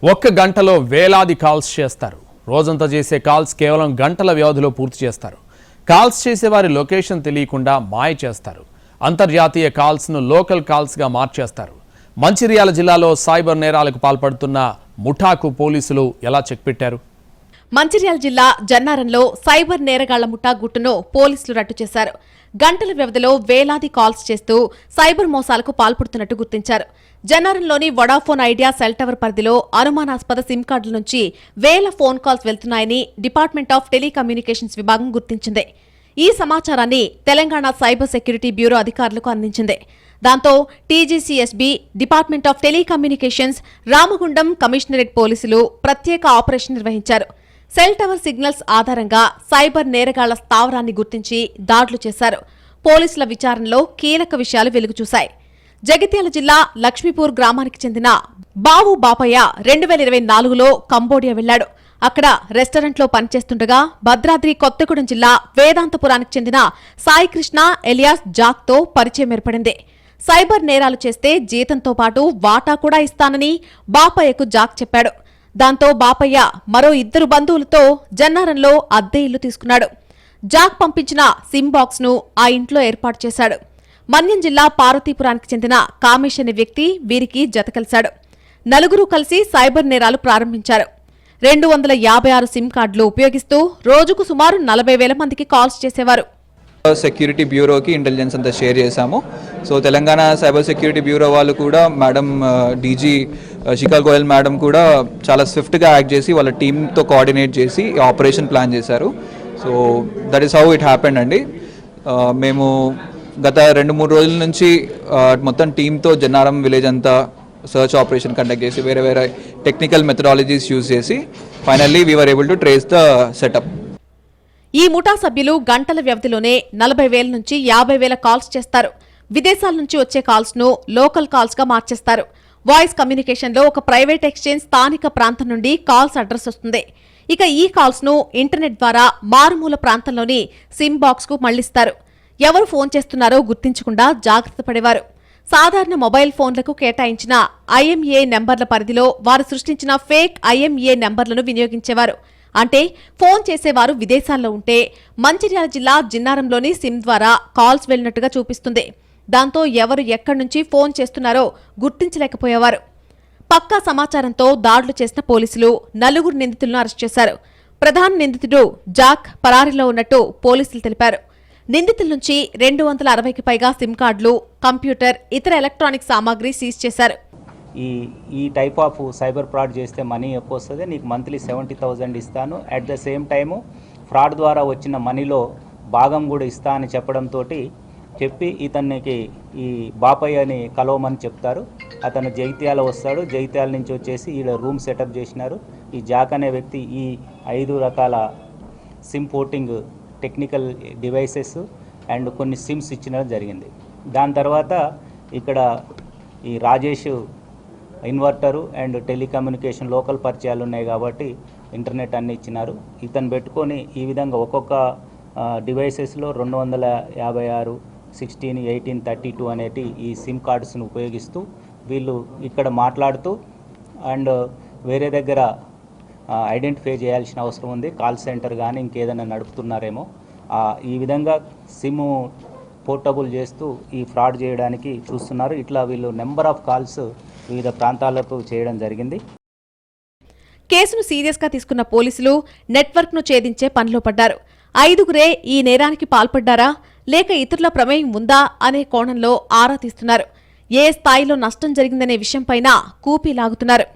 ఒక్క గంటలో వేలాది కాల్స్ చేస్తారు. రోజంతా చేసే కాల్స్ కేవలం గంటల వ్యవధిలో పూర్తి చేస్తారు. కాల్స్ చేసేవారి లొకేషన్ తెలియకుండా మాయ చేస్తారు. అంతర్జాతీయ కాల్స్ను లోకల్ కాల్స్గా మార్చేస్తారు. మంచిర్యాల జిల్లాలో సైబర్ నేరాలకు పాల్పడుతున్న ముఠాకు పోలీసులు ఎలా చెక్ పెట్టారు? మంచిర్యాల జిల్లా జన్నారంలో సైబర్ నేరగాళ్ల ముఠా గుట్టును పోలీసులు రట్టు చేశారు. గంటల వ్యవధిలో వేలాది కాల్స్ చేస్తూ సైబర్ మోసాలకు పాల్పడుతున్నట్టు గుర్తించారు. జన్నారంలోని వొడాఫోన్ ఐడియా సెల్ టవర్ పరిధిలో అనుమానాస్పద సిమ్ కార్డుల నుంచి వేల ఫోన్ కాల్స్ వెళ్తున్నాయని డిపార్ట్మెంట్ ఆఫ్ టెలికమ్యూనికేషన్స్ విభాగం గుర్తించింది. ఈ సమాచారాన్ని తెలంగాణ సైబర్ సెక్యూరిటీ బ్యూరో అధికారులకు అందించింది. దాంతో టీజీసీఎస్బీ, department of telecommunications, Ramagundam commissionerate పోలీసులు ప్రత్యేక ఆపరేషన్ నిర్వహించారు. సెల్ టవర్ సిగ్నల్స్ ఆధారంగా సైబర్ నేరగాళ్ల స్థావరాన్ని గుర్తించి దాడులు చేశారు. పోలీసుల విచారణలో కీలక విషయాలు వెలుగుచూశాయి. జగిత్యాల జిల్లా లక్ష్మీపూర్ గ్రామానికి చెందిన బావు బాపయ్య 2024లో కంబోడియా వెళ్లాడు. అక్కడ రెస్టారెంట్లో పనిచేస్తుండగా భద్రాద్రి కొత్తగూడెం జిల్లా వేదాంతపురానికి చెందిన సాయికృష్ణ ఎలియాస్ జాక్తో పరిచయం ఏర్పడింది. సైబర్ నేరాలు చేస్తే జీతంతో పాటు వాటా కూడా ఇస్తానని బాపయ్యకు జాక్ చెప్పాడు. దాంతో బాపయ్య మరో 2 బంధువులతో జన్నారంలో అద్దె ఇల్లు తీసుకున్నాడు. జాక్ పంపించిన సిమ్ బాక్స్ ను ఆ ఇంట్లో ఏర్పాటు చేశాడు. మన్యం జిల్లా పార్వతీపురానికి చెందిన కామేష్ అనే వ్యక్తి వీరికి జతకలిశాడు. నలుగురు కలిసి సైబర్ నేరాలు ప్రారంభించారు. 256 సిమ్ కార్డులు ఉపయోగిస్తూ రోజుకు సుమారు 40,000 మందికి కాల్స్ చేసేవారు. సెక్యూరిటీ బ్యూరోకి ఇంటెలిజెన్స్ అంతా షేర్ చేశాము. So Telangana cyber security bureau వాళ్ళు కూడా madam DG Shikhar Goyal madam కూడా చాలా స్విఫ్ట్గా యాక్ట్ చేసి వాళ్ళ టీంతో కోఆర్డినేట్ చేసి ఆపరేషన్ ప్లాన్ చేశారు. So that is how it happened అండి. మేము గత 2-3 రోజుల నుంచి మొత్తం టీంతో జన్నారం విలేజ్ అంతా సర్చ్ ఆపరేషన్ కండక్ట్ చేసి వేరే టెక్నికల్ మెథడాలజీస్ యూజ్ చేసి finally we were able to trace the setup. ఈ ముఠా సభ్యులు గంటల వ్యవధిలోనే 40,000 నుంచి 50,000 కాల్స్ చేస్తారు. విదేశాల నుంచి వచ్చే కాల్స్ ను లోకల్ కాల్స్ గా మార్చేస్తారు. వాయిస్ కమ్యూనికేషన్ లో ఒక ప్రైవేట్ ఎక్స్చేంజ్ స్థానిక ప్రాంతం నుండి కాల్స్ అడ్రస్ వస్తుంది. ఇక ఈ కాల్స్ ను ఇంటర్నెట్ ద్వారా మారుమూల ప్రాంతంలోని సిమ్ బాక్స్ కు మళ్లిస్తారు. ఎవరు ఫోన్ చేస్తున్నారో గుర్తించకుండా జాగ్రత్త పడేవారు. సాధారణ మొబైల్ ఫోన్లకు కేటాయించిన ఐఎంఏ నెంబర్ల పరిధిలో వారు సృష్టించిన ఫేక్ ఐఎంఏ నెంబర్లను వినియోగించేవారు. అంటే ఫోన్ చేసేవారు విదేశాల్లో ఉంటే మంచిర్యాల జిల్లా జిన్నారంలోని సిమ్ ద్వారా కాల్స్ వెళ్లినట్టుగా చూపిస్తుంది. దాంతో ఎవరు ఎక్కడి నుంచి ఫోన్ చేస్తున్నారో గుర్తించలేకపోయేవారు. పక్కా సమాచారంతో దాడులు చేసిన పోలీసులు 4 నిందితులను అరెస్ట్ చేశారు. ప్రధాన నిందితుడు జాక్ పరారీలో ఉన్నట్టు పోలీసులు తెలిపారు. నిందితుల నుంచి 260కి పైగా సిమ్ కార్డులు, కంప్యూటర్, ఇతర ఎలక్ట్రానిక్ సామాగ్రి సీజ్ చేశారు. ఈ టైప్ ఆఫ్ సైబర్ ఫ్రాడ్ చేస్తే మనీ ఎక్కువ వస్తుంది, నీకు మంత్లీ 70,000 ఇస్తాను, at the same time fraud ద్వారా వచ్చిన మనీలో భాగం కూడా ఇస్తా అని చెప్పి ఇతనికి ఈ బాపయ్యని కలవమని చెప్తారు. అతను జగిత్యాల వస్తాడు. జగిత్యాల నుంచి వచ్చేసి ఈడ రూమ్ సెటప్ చేసినారు. ఈ జాక్ అనే వ్యక్తి ఈ 5 రకాల SIM porting technical devices and కొన్ని సిమ్స్ ఇచ్చడం జరిగింది. దాని తర్వాత ఇక్కడ ఈ Rajesh inverter and telecommunication local పరిచయాలు ఉన్నాయి కాబట్టి ఇంటర్నెట్ అన్ని ఇచ్చినారు. ఇతను పెట్టుకొని ఈ విధంగా ఒక్కొక్క డివైసెస్లో 256, 16, 18, 32 అనేటి ఈ సిమ్ కార్డ్స్ను ఉపయోగిస్తూ వీళ్ళు ఇక్కడ మాట్లాడుతూ అండ్ వేరే దగ్గర ఐడెంటిఫై చేయాల్సిన అవసరం ఉంది. కాల్ సెంటర్ కానీ ఇంకేదైనా నడుపుతున్నారేమో ఈ విధంగా సిమ్ పోర్టబుల్ చేస్తూ ఈ ఫ్రాడ్ చేయడానికి చూస్తున్నారు. ఇట్లా వీళ్ళు నెంబర్ ఆఫ్ కాల్స్ వివిధ ప్రాంతాలకు చేయడం జరిగింది. కేసును సీరియస్గా తీసుకున్న పోలీసులు నెట్వర్క్ ను ఛేదించే పనిలో పడ్డారు. 5గురే ఈ నేరానికి పాల్పడ్డారా లేక ఇతరుల ప్రమేయం ఉందా అనే కోణంలో ఆరా తీస్తున్నారు. ఏ స్థాయిలో నష్టం జరిగిందనే విషయంపైన కూపీ లాగుతున్నారు.